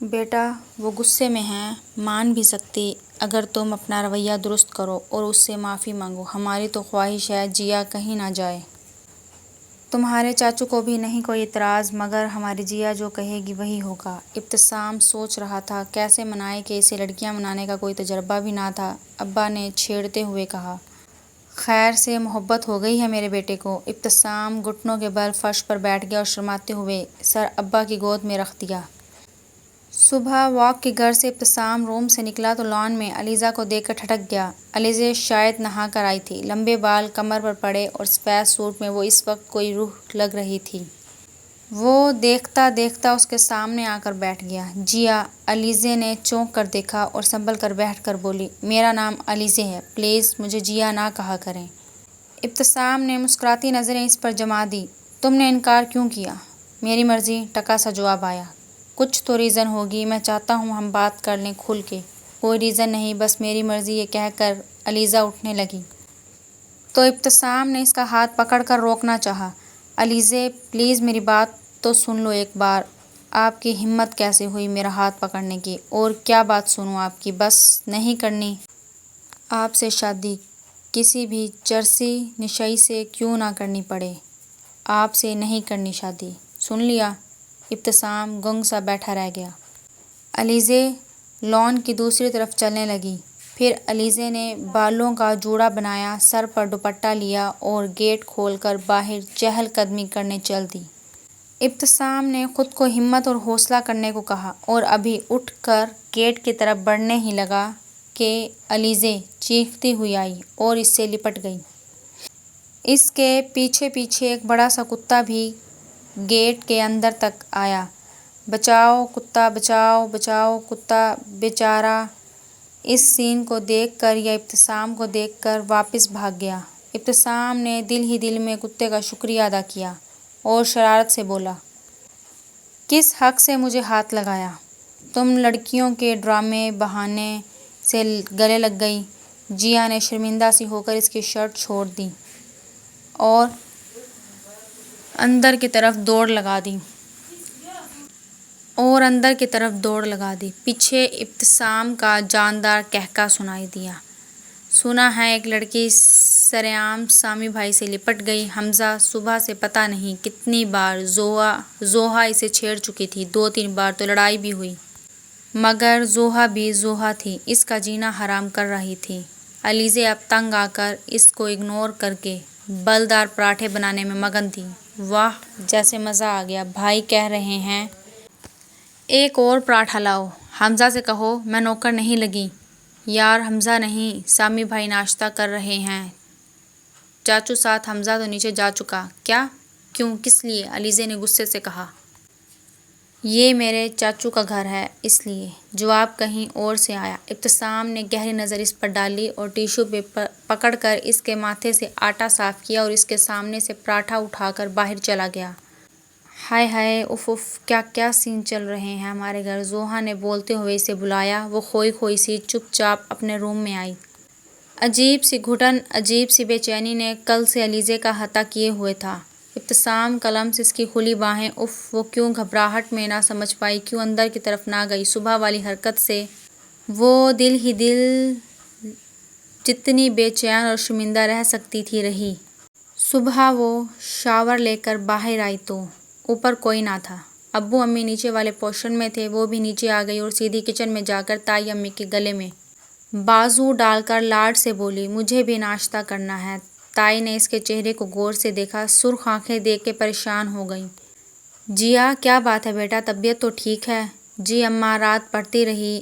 بیٹا وہ غصے میں ہیں، مان بھی سکتی اگر تم اپنا رویہ درست کرو اور اس سے معافی مانگو۔ ہماری تو خواہش ہے جیا کہیں نہ جائے۔ تمہارے چاچو کو بھی نہیں کوئی اعتراض، مگر ہماری جیا جو کہے گی وہی ہوگا۔ ابتسام سوچ رہا تھا کیسے منائے کہ اسے لڑکیاں منانے کا کوئی تجربہ بھی نہ تھا۔ ابا نے چھیڑتے ہوئے کہا، خیر سے محبت ہو گئی ہے میرے بیٹے کو۔ ابتسام گھٹنوں کے بل فرش پر بیٹھ گیا اور شرماتے ہوئے سر ابا کی گود میں رکھ دیا۔ صبح واک کے گھر سے ابتسام روم سے نکلا تو لان میں علیزہ کو دیکھ کر ٹھٹک گیا۔ علیزہ شاید نہا کر آئی تھی، لمبے بال کمر پر پڑے اور سفید سوٹ میں وہ اس وقت کوئی روح لگ رہی تھی۔ وہ دیکھتا دیکھتا اس کے سامنے آ کر بیٹھ گیا۔ جیا، علیزہ نے چونک کر دیکھا اور سنبھل کر بیٹھ کر بولی، میرا نام علیزہ ہے، پلیز مجھے جیا نہ کہا کریں۔ ابتسام نے مسکراتی نظریں اس پر جما دیں۔ تم نے انکار کیوں کیا؟ میری مرضی، ٹکا سا جواب آیا۔ کچھ تو ریزن ہوگی، میں چاہتا ہوں ہم بات کر لیں کھل کے۔ کوئی ریزن نہیں، بس میری مرضی، یہ کہہ کر علیزہ اٹھنے لگی تو ابتسام نے اس کا ہاتھ پکڑ کر روکنا چاہا۔ علیزہ پلیز میری بات تو سن لو ایک بار۔ آپ کی ہمت کیسے ہوئی میرا ہاتھ پکڑنے کی؟ اور کیا بات سنوں آپ کی؟ بس نہیں کرنی آپ سے شادی، کسی بھی چرسی نشئی سے کیوں نہ کرنی پڑے، آپ سے نہیں کرنی شادی، سن لیا؟ ابتسام گنگ سا بیٹھا رہ گیا۔ علیزہ لان کی دوسری طرف چلنے لگی۔ پھر علیزہ نے بالوں کا جوڑا بنایا، سر پر دوپٹہ لیا اور گیٹ کھول کر باہر چہل قدمی کرنے چل دی۔ ابتسام نے خود کو ہمت اور حوصلہ کرنے کو کہا اور ابھی اٹھ کر گیٹ کی طرف بڑھنے ہی لگا کہ علیزہ چیختی ہوئی آئی اور اس سے لپٹ گئی۔ اس کے پیچھے پیچھے ایک بڑا سا کتا بھی گیٹ کے اندر تک آیا۔ بچاؤ کتا، بچاؤ بچاؤ کتا بیچارہ! اس سین کو دیکھ کر یا ابتسام کو دیکھ کر واپس بھاگ گیا۔ ابتسام نے دل ہی دل میں کتے کا شکریہ ادا کیا اور شرارت سے بولا، کس حق سے مجھے ہاتھ لگایا؟ تم لڑکیوں کے ڈرامے بہانے سے گلے لگ گئی۔ جیا نے شرمندہ سی ہو کر اس کی شرٹ چھوڑ دی اور اندر کی طرف دوڑ لگا دی۔ پیچھے ابتسام کا جاندار قہقہہ سنائی دیا، سنا ہے ایک لڑکی سرعام سامی بھائی سے لپٹ گئی۔ حمزہ صبح سے پتہ نہیں کتنی بار زوہا اسے چھیڑ چکی تھی، 2-3 بار تو لڑائی بھی ہوئی، مگر زوہا بھی زوہا تھی، اس کا جینا حرام کر رہی تھی۔ علیزہ اب تنگ آ کر اس کو اگنور کر کے بلدار پراٹھے بنانے میں مگن تھی۔ واہ جیسے مزہ آ گیا، بھائی کہہ رہے ہیں ایک اور پراٹھا لاؤ، حمزہ سے کہو میں نوکر نہیں لگی۔ یار حمزہ نہیں، سامی بھائی ناشتہ کر رہے ہیں، چاچو ساتھ۔ حمزہ تو نیچے جا چکا۔ کیا؟ کیوں؟ کس لیے؟ علیزہ نے غصے سے کہا۔ یہ میرے چاچو کا گھر ہے اس لیے۔ جواب کہیں اور سے آیا۔ ابتسام نے گہری نظر اس پر ڈالی اور ٹیشو پیپر پکڑ کر اس کے ماتھے سے آٹا صاف کیا اور اس کے سامنے سے پراٹھا اٹھا کر باہر چلا گیا۔ ہائے ہائے، اف اف، کیا کیا سین چل رہے ہیں ہمارے گھر! زوہا نے بولتے ہوئے اسے بلایا۔ وہ کھوئی کھوئی سی چپ چاپ اپنے روم میں آئی۔ عجیب سی گھٹن، عجیب سی بے چینی نے کل سے علیزہ کا احاطہ کیے ہوئے تھا۔ ابتسام کا لمس، اس کی کھلی باہیں، اف! وہ کیوں گھبراہٹ میں نہ سمجھ پائی، کیوں اندر کی طرف نہ گئی۔ صبح والی حرکت سے وہ دل ہی دل جتنی بے چین اور شرمندہ رہ سکتی تھی رہی۔ صبح وہ شاور لے کر باہر آئی تو اوپر کوئی نہ تھا۔ ابو امی نیچے والے پورشن میں تھے۔ وہ بھی نیچے آ گئی اور سیدھی کچن میں جا کر تائی امی کے گلے میں بازو ڈال کر لاڈ سے بولی، مجھے بھی ناشتہ کرنا ہے۔ تائی نے اس کے چہرے کو غور سے دیکھا، سرخ آنکھیں دیکھ کے پریشان ہو گئیں۔ جیا کیا بات ہے بیٹا، طبیعت تو ٹھیک ہے؟ جی اماں، رات پڑھتی رہی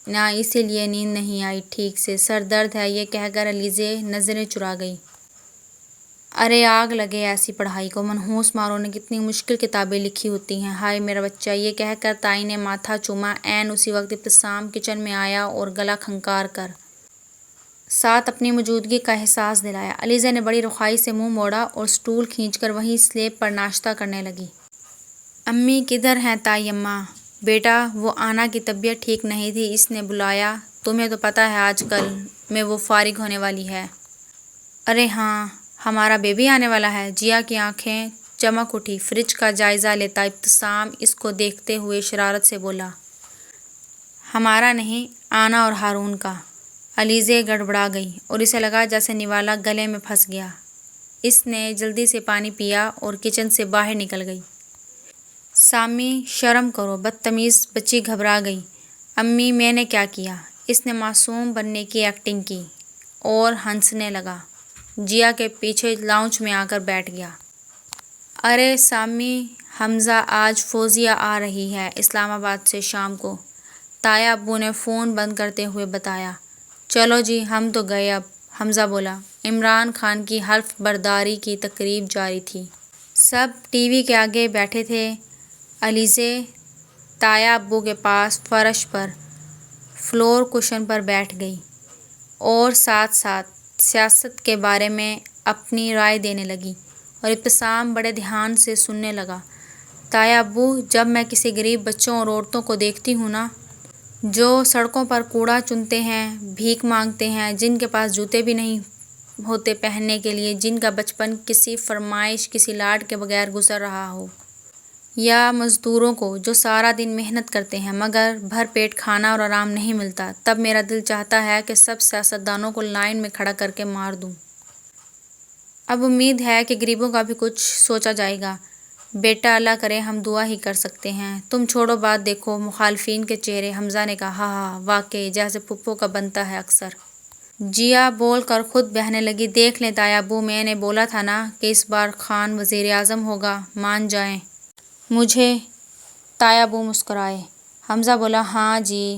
نا اسی لیے نیند نہیں آئی ٹھیک سے، سر درد ہے۔ یہ کہہ کر علیزہ نظریں چرا گئی۔ ارے آگ لگے ایسی پڑھائی کو، منحوس ماروں نے کتنی مشکل کتابیں لکھی ہوتی ہیں، ہائے میرا بچہ! یہ کہہ کر تائی نے ماتھا چوما۔ عین اسی وقت ابتسام کچن میں آیا اور گلا کھنکار کر ساتھ اپنی موجودگی کا احساس دلایا۔ علیزہ نے بڑی رخائی سے منہ موڑا اور سٹول کھینچ کر وہیں سلیب پر ناشتہ کرنے لگی۔ امی کدھر ہیں تائی اماں؟ بیٹا وہ آنا کی طبیعت ٹھیک نہیں تھی، اس نے بلایا۔ تمہیں تو پتہ ہے آج کل میں وہ فارغ ہونے والی ہے۔ ارے ہاں، ہمارا بیبی آنے والا ہے! جیا کی آنکھیں چمک اٹھی۔ فریج کا جائزہ لیتا ابتسام اس کو دیکھتے ہوئے شرارت سے بولا، ہمارا نہیں، آنا اور ہارون کا۔ علیزے گڑبڑا گئی اور اسے لگا جیسے نوالا گلے میں پھنس گیا۔ اس نے جلدی سے پانی پیا اور کچن سے باہر نکل گئی۔ سامی، شرم کرو، بدتمیز بچی گھبرا گئی۔ امی، میں نے کیا کیا؟ اس نے معصوم بننے کی ایکٹنگ کی اور ہنسنے لگا۔ جیا کے پیچھے لاؤنج میں آ کر بیٹھ گیا۔ ارے سامی، حمزہ، آج فوزیہ آ رہی ہے اسلام آباد سے شام کو، تایا ابو نے فون بند کرتے ہوئے بتایا۔ چلو جی، ہم تو گئے اب، حمزہ بولا۔ عمران خان کی حلف برداری کی تقریب جاری تھی۔ سب ٹی وی کے آگے بیٹھے تھے۔ علیزے تایا ابو کے پاس فرش پر فلور کشن پر بیٹھ گئی اور ساتھ ساتھ سیاست کے بارے میں اپنی رائے دینے لگی، اور ابتسام بڑے دھیان سے سننے لگا۔ تایا ابو، جب میں کسی غریب بچوں اور عورتوں کو دیکھتی ہوں نا، جو سڑکوں پر کوڑا چنتے ہیں، بھیک مانگتے ہیں، جن کے پاس جوتے بھی نہیں ہوتے پہننے کے لیے، جن کا بچپن کسی فرمائش، کسی لاڈ کے بغیر گزر رہا ہو، یا مزدوروں کو جو سارا دن محنت کرتے ہیں مگر بھر پیٹ کھانا اور آرام نہیں ملتا، تب میرا دل چاہتا ہے کہ سب سیاستدانوں کو لائن میں کھڑا کر کے مار دوں۔ اب امید ہے کہ غریبوں کا بھی کچھ سوچا جائے گا۔ بیٹا، اللہ کرے ہم دعا ہی کر سکتے ہیں۔ تم چھوڑو بات، دیکھو مخالفین کے چہرے۔ حمزہ نے کہا، ہاں ہاں، واقعی جیسے پھپھو کا بنتا ہے اکثر۔ جیا بول کر خود بہنے لگی، دیکھ لیں تایا ابو، میں نے بولا تھا نا کہ اس بار خان وزیر اعظم ہوگا، مان جائیں مجھے۔ تایا ابو مسکرائے۔ حمزہ بولا، ہاں جی،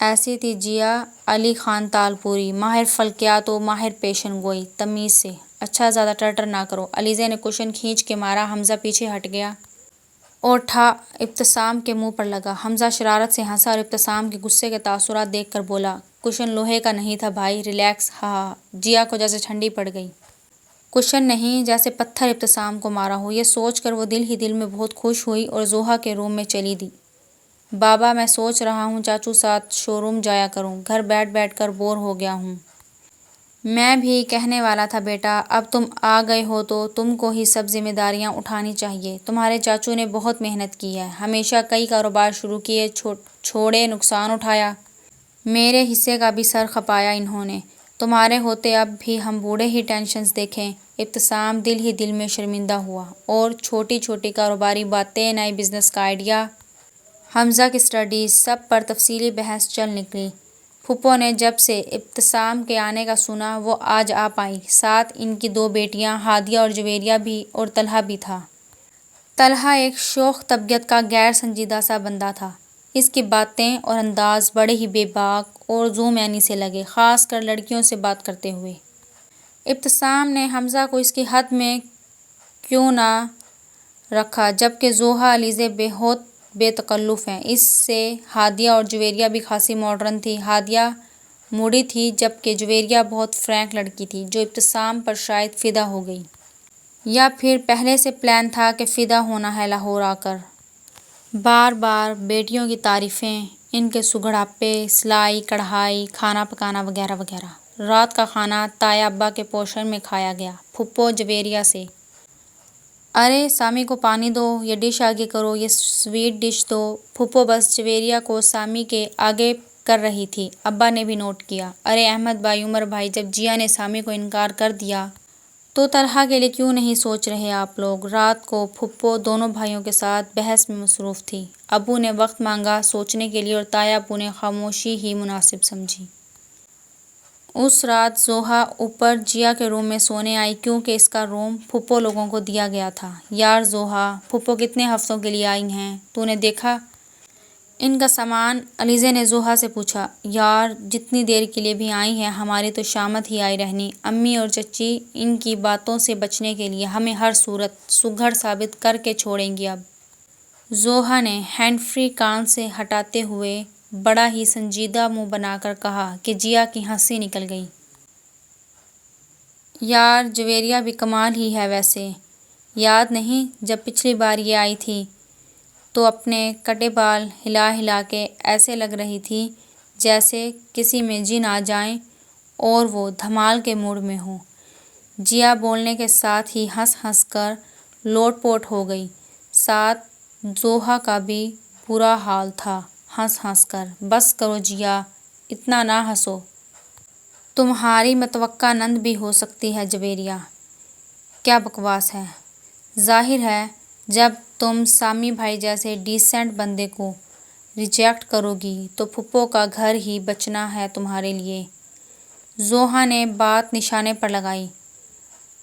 ایسی تھی جیا علی خان تالپوری، ماہر فلکیات و ماہر پیشن گوئی، تمیز سے۔ اچھا، زیادہ ٹر نہ کرو۔ علیزے نے کشن کھینچ کے مارا۔ حمزہ پیچھے ہٹ گیا اور ٹھا ابتسام کے منہ پر لگا۔ حمزہ شرارت سے ہنسا اور ابتسام کے غصے کے تاثرات دیکھ کر بولا، کشن لوہے کا نہیں تھا بھائی، ریلیکس۔ ہاں۔ جیا کو جیسے ٹھنڈی پڑ گئی۔ کشن نہیں، جیسے پتھر ابتسام کو مارا ہو۔ یہ سوچ کر وہ دل ہی دل میں بہت خوش ہوئی اور زوہا کے روم میں چلی دی۔ بابا، میں سوچ رہا ہوں چاچو ساتھ شو روم جایا کروں، گھر بیٹھ بیٹھ کر بور ہو گیا ہوں۔ میں بھی کہنے والا تھا بیٹا، اب تم آ گئے ہو تو تم کو ہی سب ذمہ داریاں اٹھانی چاہیے۔ تمہارے چاچو نے بہت محنت کی ہے، ہمیشہ کئی کاروبار شروع کیے، چھوڑے، نقصان اٹھایا، میرے حصے کا بھی سر کھپایا انہوں نے۔ تمہارے ہوتے اب بھی ہم بوڑھے ہی ٹینشنز دیکھیں۔ ابتسام دل ہی دل میں شرمندہ ہوا، اور چھوٹی چھوٹی کاروباری باتیں، نئے بزنس کا آئیڈیا، حمزہ کی اسٹڈیز، سب پر تفصیلی بحث چل نکلی۔ پھپھو نے جب سے ابتسام کے آنے کا سنا، وہ آج آ پائیں، ساتھ ان کی دو بیٹیاں ہادیہ اور جویریہ بھی، اور طلحہ بھی تھا۔ طلحہ ایک شوخ طبیعت کا غیر سنجیدہ سا بندہ تھا۔ اس کی باتیں اور انداز بڑے ہی بے باک اور ذو معنی سے لگے، خاص کر لڑکیوں سے بات کرتے ہوئے۔ ابتسام نے حمزہ کو اس کی حد میں کیوں نہ رکھا، جبکہ زوہا، علیزے بہت بے تکلف ہیں، اس سے ہادیہ اور جویریہ بھی خاصی ماڈرن تھی۔ ہادیہ موڈی تھی، جبکہ جویریہ بہت فرینک لڑکی تھی، جو ابتسام پر شاید فدا ہو گئی، یا پھر پہلے سے پلان تھا کہ فدا ہونا ہے لاہور آ کر۔ بار بار بیٹیوں کی تعریفیں، ان کے سگڑاپے، سلائی کڑھائی، کھانا پکانا وغیرہ وغیرہ۔ رات کا کھانا تایا ابا کے پوشن میں کھایا گیا۔ پھپھو جویریہ سے، ارے سامی کو پانی دو، یہ ڈش آگے کرو، یہ سویٹ ڈش دو۔ پھپھو بس جویریہ کو سامی کے آگے کر رہی تھی۔ ابا نے بھی نوٹ کیا، ارے احمد بھائی، عمر بھائی، جب جیا نے سامی کو انکار کر دیا تو طلحہ کے لیے کیوں نہیں سوچ رہے آپ لوگ؟ رات کو پھپھو دونوں بھائیوں کے ساتھ بحث میں مصروف تھی۔ ابو نے وقت مانگا سوچنے کے لیے، اور تایا ابو نے خاموشی ہی مناسب سمجھی۔ اس رات زوہا اوپر جیا کے روم میں سونے آئی، کیونکہ اس کا روم پھپھو لوگوں کو دیا گیا تھا۔ یار زوہا، پھپھو کتنے ہفتوں کے لیے آئی ہیں، تو نے دیکھا ان کا سامان؟ علیزے نے زوہا سے پوچھا۔ یار جتنی دیر کے لیے بھی آئی ہیں، ہماری تو شامت ہی آئی رہنی۔ امی اور چچی ان کی باتوں سے بچنے کے لیے ہمیں ہر صورت سگھڑ ثابت کر کے چھوڑیں گی اب۔ زوہا نے ہینڈ فری کان سے ہٹاتے ہوئے بڑا ہی سنجیدہ منہ بنا کر کہا کہ جیا کی ہنسی نکل گئی۔ یار جویریہ بھی کمال ہی ہے ویسے، یاد نہیں جب پچھلی بار یہ آئی تھی تو اپنے کٹے بال ہلا ہلا کے ایسے لگ رہی تھی جیسے کسی میں جن آ جائیں اور وہ دھمال کے موڈ میں ہو۔ جیا بولنے کے ساتھ ہی ہنس ہنس کر لوٹ پوٹ ہو گئی۔ ساتھ زوہا کا بھی برا حال تھا۔ ہنس ہنس کر۔ بس کرو جیا، اتنا نہ ہنسو۔ تمہاری متوقع نند بھی ہو سکتی ہے جویریہ۔ کیا بکواس ہے! ظاہر ہے جب تم سامی بھائی جیسے ڈیسنٹ بندے کو ریجیکٹ کرو گی تو پھپھو کا گھر ہی بچنا ہے تمہارے لیے۔ زوہا نے بات نشانے پر لگائی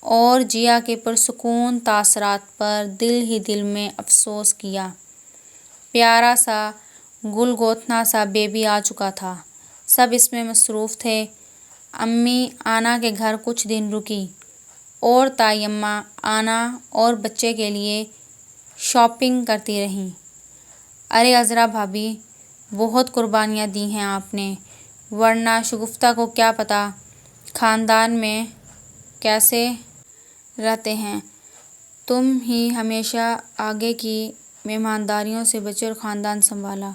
اور جیا کے پرسکون تاثرات پر دل ہی دل میں افسوس کیا۔ پیارا سا گلگوتھنا سا بیبی آ چکا تھا، سب اس میں مصروف تھے۔ امی آنا کے گھر کچھ دن رکی اور تائی اماں آنا اور بچے کے لیے شاپنگ کرتی رہیں۔ ارے عذرا بھابھی، بہت قربانیاں دی ہیں آپ نے، ورنہ شگفتہ کو کیا پتا خاندان میں کیسے رہتے ہیں۔ تم ہی ہمیشہ آگے کی مہمانداریوں سے بچے اور خاندان سنبھالا،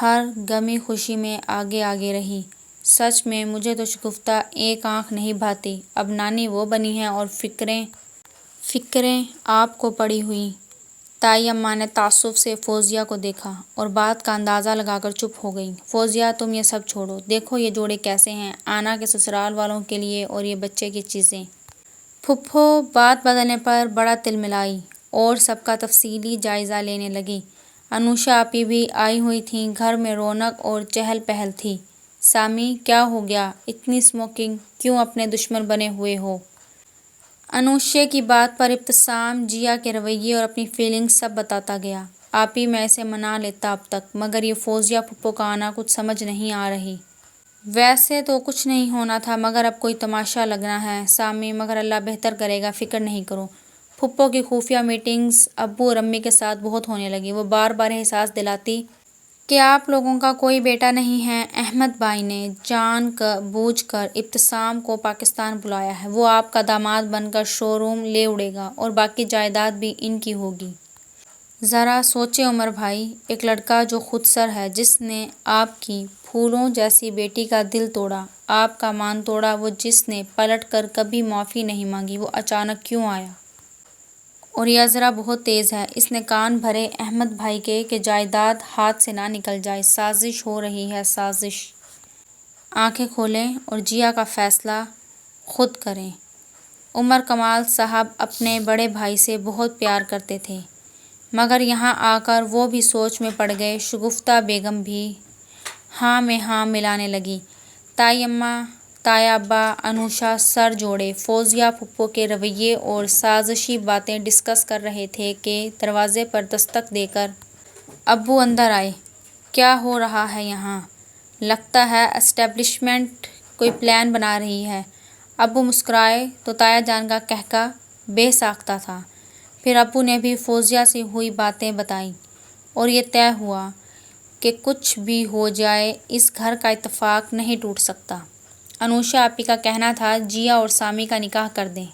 ہر غمی خوشی میں آگے آگے رہی۔ سچ میں مجھے تو شگفتہ ایک آنکھ نہیں بھاتی۔ اب نانی وہ بنی ہیں اور فکریں آپ کو پڑی ہوئیں۔ تائی اماں نے تعصب سے فوزیہ کو دیکھا اور بات کا اندازہ لگا کر چپ ہو گئیں۔ فوزیہ تم یہ سب چھوڑو، دیکھو یہ جوڑے کیسے ہیں، آنا کے سسرال والوں کے لیے اور یہ بچے کی چیزیں۔ پھپھو بات بدلنے پر بڑا تلملائی اور سب کا تفصیلی جائزہ لینے لگی۔ انوشا آپی بھی آئی ہوئی تھیں، گھر میں رونق اور چہل پہل تھی۔ سامی، کیا ہو گیا؟ اتنی اسموکنگ کیوں اپنے دشمن بنے ہوئے ہو؟ انوشے کی بات پر ابتسام جیا کے رویے اور اپنی فیلنگز سب بتاتا گیا۔ آپی میں اسے منا لیتا اب تک، مگر یہ فوزیہ پھپھو کا آنا کچھ سمجھ نہیں آ رہی۔ ویسے تو کچھ نہیں ہونا تھا مگر اب کوئی تماشا لگنا ہے۔ سامی، مگر اللہ بہتر کرے گا، فکر نہیں کرو۔ پھپھو کی خفیہ میٹنگز ابو اور امی کے ساتھ بہت ہونے لگیں۔ وہ بار بار احساس دلاتی کہ آپ لوگوں کا کوئی بیٹا نہیں ہے۔ احمد بھائی نے جان بوجھ کر ابتسام کو پاکستان بلایا ہے، وہ آپ کا داماد بن کر شو روم لے اڑے گا اور باقی جائیداد بھی ان کی ہوگی۔ ذرا سوچیں عمر بھائی، ایک لڑکا جو خود سر ہے، جس نے آپ کی پھولوں جیسی بیٹی کا دل توڑا، آپ کا مان توڑا، وہ جس نے پلٹ کر کبھی معافی نہیں مانگی، وہ اچانک کیوں آیا؟ اور یہ عذرا بہت تیز ہے، اس نے کان بھرے احمد بھائی کے کہ جائیداد ہاتھ سے نہ نکل جائے۔ سازش ہو رہی ہے، سازش۔ آنکھیں کھولیں اور جیا کا فیصلہ خود کریں۔ عمر کمال صاحب اپنے بڑے بھائی سے بہت پیار کرتے تھے، مگر یہاں آ کر وہ بھی سوچ میں پڑ گئے۔ شگفتہ بیگم بھی ہاں میں ہاں ملانے لگی۔ تائی اماں، تایا ابا، انوشا سر جوڑے فوزیہ پھپھو کے رویے اور سازشی باتیں ڈسکس کر رہے تھے کہ دروازے پر دستک دے کر ابو اندر آئے۔ کیا ہو رہا ہے یہاں؟ لگتا ہے اسٹیبلشمنٹ کوئی پلان بنا رہی ہے۔ ابو مسکرائے تو تایا جان کا قہقہ بے ساختہ تھا۔ پھر ابو نے بھی فوزیہ سے ہوئی باتیں بتائیں اور یہ طے ہوا کہ کچھ بھی ہو جائے اس گھر کا اتفاق نہیں ٹوٹ سکتا۔ انوشا آپی کا کہنا تھا جیا اور سامی کا نکاح کر دیں،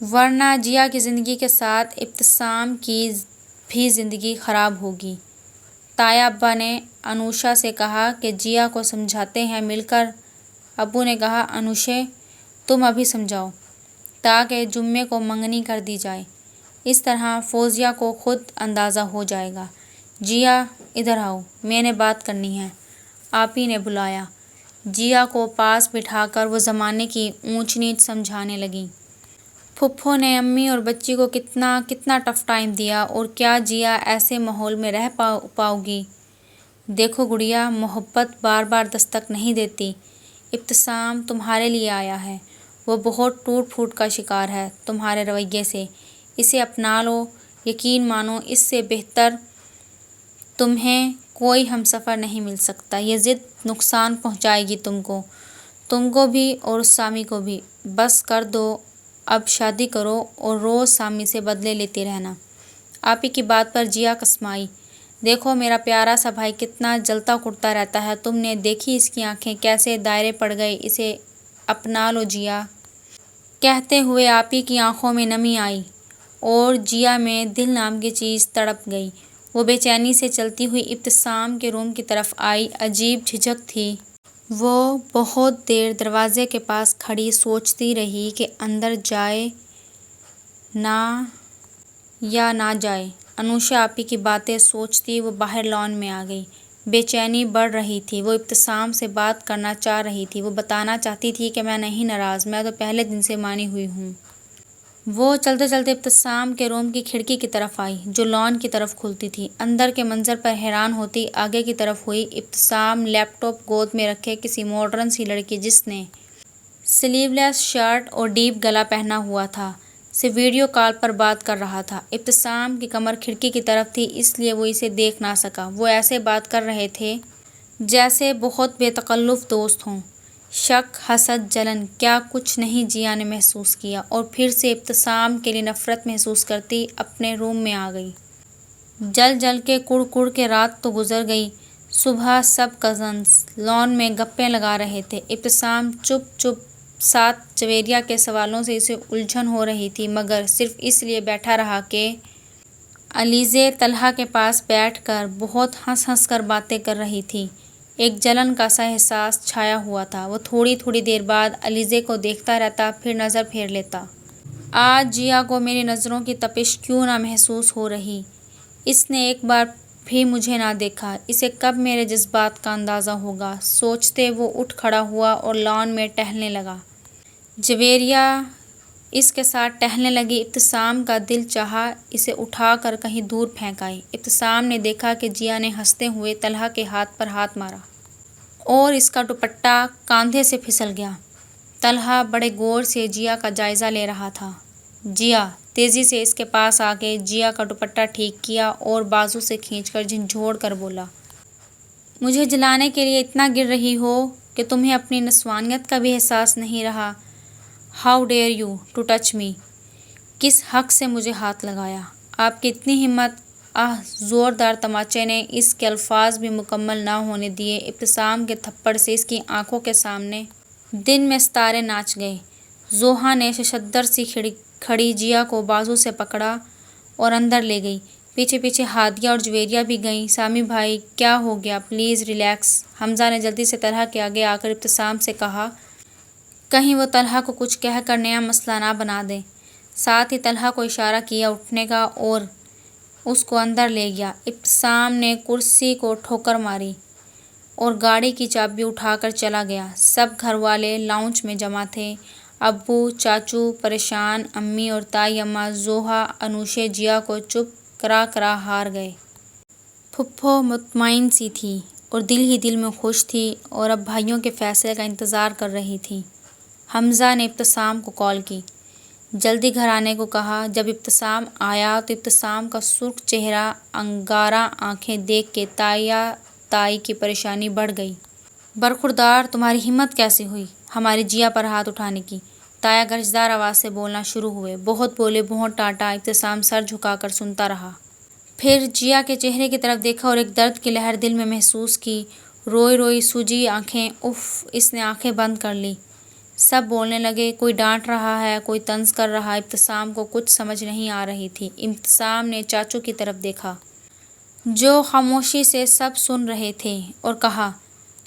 ورنہ جیا کی زندگی کے ساتھ ابتسام کی بھی زندگی خراب ہوگی۔ تایا ابا نے انوشا سے کہا کہ جیا کو سمجھاتے ہیں مل کر۔ ابو نے کہا انوشے، تم ابھی سمجھاؤ تاکہ جمعے کو منگنی کر دی جائے، اس طرح فوزیہ کو خود اندازہ ہو جائے گا۔ جیا ادھر آؤ، میں نے بات کرنی ہے، آپی نے بلایا۔ جیا کو پاس بٹھا کر وہ زمانے کی اونچ نیچ سمجھانے لگیں۔ پھپھو نے امی اور بچی کو کتنا ٹف ٹائم دیا اور کیا جیا ایسے ماحول میں رہ پاؤ گی؟ دیکھو گڑیا، محبت بار بار دستک نہیں دیتی۔ ابتسام تمہارے لیے آیا ہے، وہ بہت ٹوٹ پھوٹ کا شکار ہے تمہارے رویے سے، اسے اپنا لو، یقین مانو اس سے بہتر تمہیں کوئی ہمسفر نہیں مل سکتا۔ یہ ضد نقصان پہنچائے گی تم کو بھی اور اس سامی کو بھی۔ بس کر دو اب، شادی کرو اور روز سامی سے بدلے لیتی رہنا۔ آپی کی بات پر جیا کسمائی۔ دیکھو میرا پیارا سا بھائی کتنا جلتا کٹتا رہتا ہے، تم نے دیکھی اس کی آنکھیں کیسے دائرے پڑ گئے، اسے اپنا لو جیا۔ کہتے ہوئے آپی کی آنکھوں میں نمی آئی اور جیا میں دل نام کی چیز تڑپ گئی۔ وہ بے چینی سے چلتی ہوئی ابتسام کے روم کی طرف آئی۔ عجیب جھجک تھی۔ وہ بہت دیر دروازے کے پاس کھڑی سوچتی رہی کہ اندر جائے یا نہ جائے۔ انوشا آپی کی باتیں سوچتی وہ باہر لان میں آ گئی۔ بے چینی بڑھ رہی تھی۔ وہ ابتسام سے بات کرنا چاہ رہی تھی، وہ بتانا چاہتی تھی کہ میں نہیں ناراض، میں تو پہلے دن سے مانی ہوئی ہوں۔ وہ چلتے چلتے ابتسام کے روم کی کھڑکی کی طرف آئی جو لان کی طرف کھلتی تھی۔ اندر کے منظر پر حیران ہوتی آگے کی طرف ہوئی۔ ابتسام لیپ ٹاپ گود میں رکھے کسی ماڈرن سی لڑکی جس نے سلیو لیس شرٹ اور ڈیپ گلا پہنا ہوا تھا سے ویڈیو کال پر بات کر رہا تھا۔ ابتسام کی کمر کھڑکی کی طرف تھی اس لیے وہ اسے دیکھ نہ سکا۔ وہ ایسے بات کر رہے تھے جیسے بہت بے تکلف دوست ہوں۔ شک، حسد، جلن، کیا کچھ نہیں جیا نے محسوس کیا اور پھر سے ابتسام کے لیے نفرت محسوس کرتی اپنے روم میں آ گئی۔ جل جل کے کڑ کڑ کے رات تو گزر گئی۔ صبح سب کزنز لان میں گپیں لگا رہے تھے۔ ابتسام چپ چپ ساتھ جویریہ کے سوالوں سے اسے الجھن ہو رہی تھی مگر صرف اس لیے بیٹھا رہا کہ علیزے طلحہ کے پاس بیٹھ کر بہت ہنس ہنس کر باتیں کر رہی تھی۔ ایک جلن کا سا احساس چھایا ہوا تھا۔ وہ تھوڑی تھوڑی دیر بعد علیزے کو دیکھتا رہتا پھر نظر پھیر لیتا۔ آج جیا کو میری نظروں کی تپش کیوں نہ محسوس ہو رہی؟ اس نے ایک بار بھی مجھے نہ دیکھا، اسے کب میرے جذبات کا اندازہ ہوگا؟ سوچتے وہ اٹھ کھڑا ہوا اور لان میں ٹہلنے لگا۔ جویریہ اس کے ساتھ ٹہلنے لگی۔ ابتسام کا دل چاہا اسے اٹھا کر کہیں دور پھینک آئے۔ ابتسام نے دیکھا کہ جیا نے ہنستے ہوئے طلحہ کے ہاتھ پر ہاتھ مارا اور اس کا دوپٹہ کاندھے سے پھسل گیا۔ طلحہ بڑے غور سے جیا کا جائزہ لے رہا تھا۔ جیا تیزی سے اس کے پاس آ کے جیا کا دوپٹہ ٹھیک کیا اور بازو سے کھینچ کر جھنجھوڑ کر بولا، مجھے جلانے کے لیے اتنا گر رہی ہو کہ تمہیں اپنی نسوانیت کا بھی احساس نہیں رہا؟ How dare you to touch me! کس حق سے مجھے ہاتھ لگایا؟ آپ کی اتنی ہمت! آہ! زوردار تماچے نے اس کے الفاظ بھی مکمل نہ ہونے دیے۔ ابتسام کے تھپڑ سے اس کی آنکھوں کے سامنے دن میں ستارے ناچ گئے۔ زوہا نے ششدر سی کھڑی جیا کو بازو سے پکڑا اور اندر لے گئی۔ پیچھے پیچھے ہادیہ اور جویریہ بھی گئیں۔ سامی بھائی کیا ہو گیا؟ Please relax! حمزہ نے جلدی سے طلحہ کے آگے آ کر ابتسام سے کہا، کہیں وہ طلحہ کو کچھ کہہ کر نیا مسئلہ نہ بنا دے۔ ساتھ ہی طلحہ کو اشارہ کیا اٹھنے کا اور اس کو اندر لے گیا۔ ابتسام نے کرسی کو ٹھوکر ماری اور گاڑی کی چابی اٹھا کر چلا گیا۔ سب گھر والے لاؤنج میں جمع تھے۔ ابو، چاچو پریشان، امی اور تائی اماں زوہا انوشے جیا کو چپ کرا کرا ہار گئے۔ پھپھو مطمئن سی تھی اور دل ہی دل میں خوش تھی اور اب بھائیوں کے فیصلے کا انتظار کر رہی تھی۔ حمزہ نے ابتسام کو کال کی، جلدی گھر آنے کو کہا۔ جب ابتسام آیا تو ابتسام کا سرخ چہرہ، انگارہ آنکھیں دیکھ کے تائی کی پریشانی بڑھ گئی۔ برخوردار، تمہاری ہمت کیسے ہوئی ہماری جیا پر ہاتھ اٹھانے کی؟ تایا گرجدار آواز سے بولنا شروع ہوئے۔ بہت بولے بہت ٹاٹا۔ ابتسام سر جھکا کر سنتا رہا۔ پھر جیا کے چہرے کی طرف دیکھا اور ایک درد کی لہر دل میں محسوس کی۔ روئی روئی سوجی آنکھیں، اف! اس نے آنکھیں بند کر لیں۔ سب بولنے لگے، کوئی ڈانٹ رہا ہے، کوئی طنز کر رہا۔ ابتسام کو کچھ سمجھ نہیں آ رہی تھی۔ ابتسام نے چاچو کی طرف دیکھا جو خاموشی سے سب سن رہے تھے اور کہا،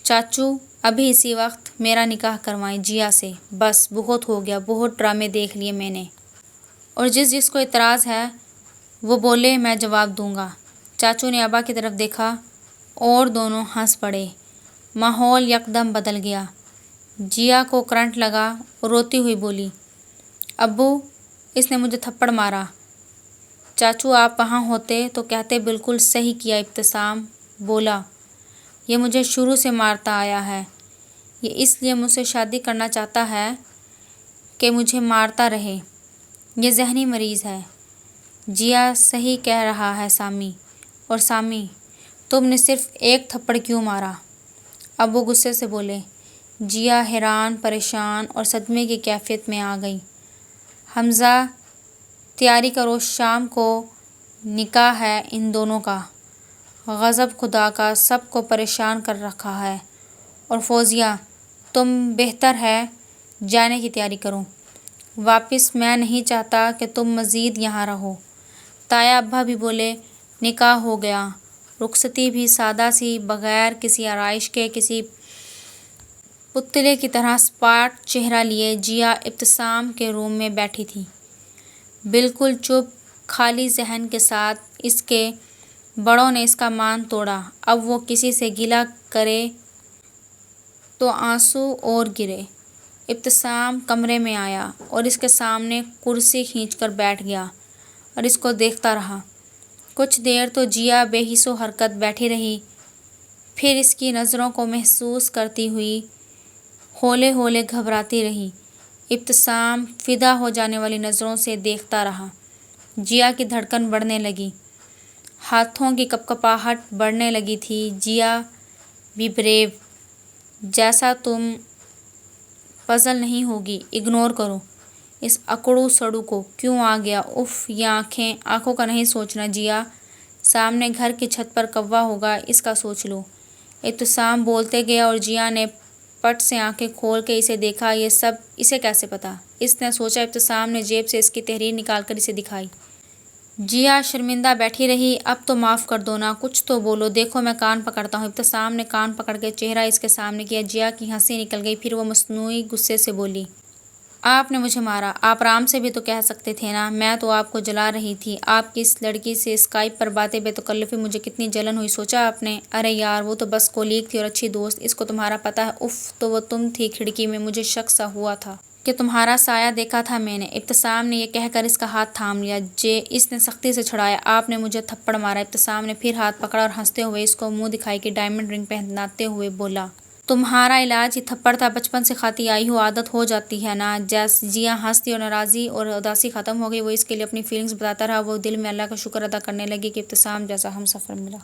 چاچو ابھی اسی وقت میرا نکاح کروائیں جیا سے۔ بس بہت ہو گیا، بہت ڈرامے دیکھ لیے میں نے۔ اور جس کو اعتراض ہے وہ بولے، میں جواب دوں گا۔ چاچو نے ابا کی طرف دیکھا اور دونوں ہنس پڑے۔ ماحول یکدم بدل گیا۔ جیا کو کرنٹ لگا اور روتی ہوئی بولی، ابو اس نے مجھے تھپڑ مارا۔ چاچو آپ وہاں ہوتے تو کہتے بالکل صحیح کیا۔ ابتسام بولا، یہ مجھے شروع سے مارتا آیا ہے، یہ اس لیے مجھ سے شادی کرنا چاہتا ہے کہ مجھے مارتا رہے، یہ ذہنی مریض ہے۔ جیا صحیح کہہ رہا ہے سامی، اور سامی تم نے صرف ایک تھپڑ کیوں مارا؟ ابو غصے سے بولے۔ جیا حیران، پریشان اور صدمے کی کیفیت میں آ گئی۔ حمزہ تیاری کرو، شام کو نکاح ہے ان دونوں کا۔ غضب خدا کا سب کو پریشان کر رکھا ہے۔ اور فوزیہ تم بہتر ہے جانے کی تیاری کرو واپس، میں نہیں چاہتا کہ تم مزید یہاں رہو۔ تایا ابا بھی بولے، نکاح ہو گیا۔ رخصتی بھی سادہ سی، بغیر کسی آرائش کے، کسی پتلے کی طرح اسپاٹ چہرہ لیے جیا ابتسام کے روم میں بیٹھی تھی، بالکل چپ، خالی ذہن کے ساتھ۔ اس کے بڑوں نے اس کا مان توڑا، اب وہ کسی سے گلہ کرے تو آنسو اور گرے۔ ابتسام کمرے میں آیا اور اس کے سامنے کرسی کھینچ کر بیٹھ گیا اور اس کو دیکھتا رہا۔ کچھ دیر تو جیا بے حس و حرکت بیٹھی رہی، پھر اس کی نظروں کو محسوس کرتی ہوئی ہولے ہولے گھبراتی رہی۔ ابتسام فدا ہو جانے والی نظروں سے دیکھتا رہا۔ جیا کی دھڑکن بڑھنے لگی، ہاتھوں کی کپکپاہٹ بڑھنے لگی تھی۔ جیا بی بریو، جیسا تم پزل نہیں ہوگی، اگنور کرو اس اکڑو سڑو کو، کیوں آ گیا، اف، یہ آنکھوں کا نہیں سوچنا جیا، سامنے گھر کی چھت پر کوا ہوگا، اس کا سوچ لو۔ ابتسام بولتے گیا اور جیا نے پٹ سے آنکھیں کھول کے اسے دیکھا۔ یہ سب اسے کیسے پتا، اس نے سوچا۔ ابتسام نے جیب سے اس کی تحریر نکال کر اسے دکھائی۔ جیا شرمندہ بیٹھی رہی۔ اب تو معاف کر دو نا، کچھ تو بولو، دیکھو میں کان پکڑتا ہوں۔ ابتسام نے کان پکڑ کے چہرہ اس کے سامنے کیا۔ جیا کی ہنسی نکل گئی، پھر وہ مصنوعی غصے سے بولی، آپ نے مجھے مارا، آپ آرام سے بھی تو کہہ سکتے تھے نا، میں تو آپ کو جلا رہی تھی۔ آپ کی اس لڑکی سے اسکائپ پر باتیں بے تکلفی، مجھے کتنی جلن ہوئی، سوچا آپ نے؟ ارے یار، وہ تو بس کولیگ تھی اور اچھی دوست، اس کو تمہارا پتہ ہے، اف، تو وہ تم تھی کھڑکی میں، مجھے شک سا ہوا تھا کہ تمہارا سایہ دیکھا تھا میں نے۔ ابتسام نے یہ کہہ کر اس کا ہاتھ تھام لیا۔ اس نے سختی سے چھڑایا، آپ نے مجھے تھپڑ مارا۔ ابتسام نے پھر ہاتھ پکڑا اور ہنستے ہوئے اس کو منہ دکھائی کی ڈائمنڈ رنگ پہناتے ہوئے بولا، تمہارا علاج ہی تھپڑ تھا، بچپن سے کھاتی آئی ہو، عادت ہو جاتی ہے نا۔ جیا ہنس دی اور ناراضی اور اداسی ختم ہو گئی۔ وہ اس کے لیے اپنی فیلنگز بتاتا رہا۔ وہ دل میں اللہ کا شکر ادا کرنے لگی کہ ابتسام جیسا ہمسفر ملا۔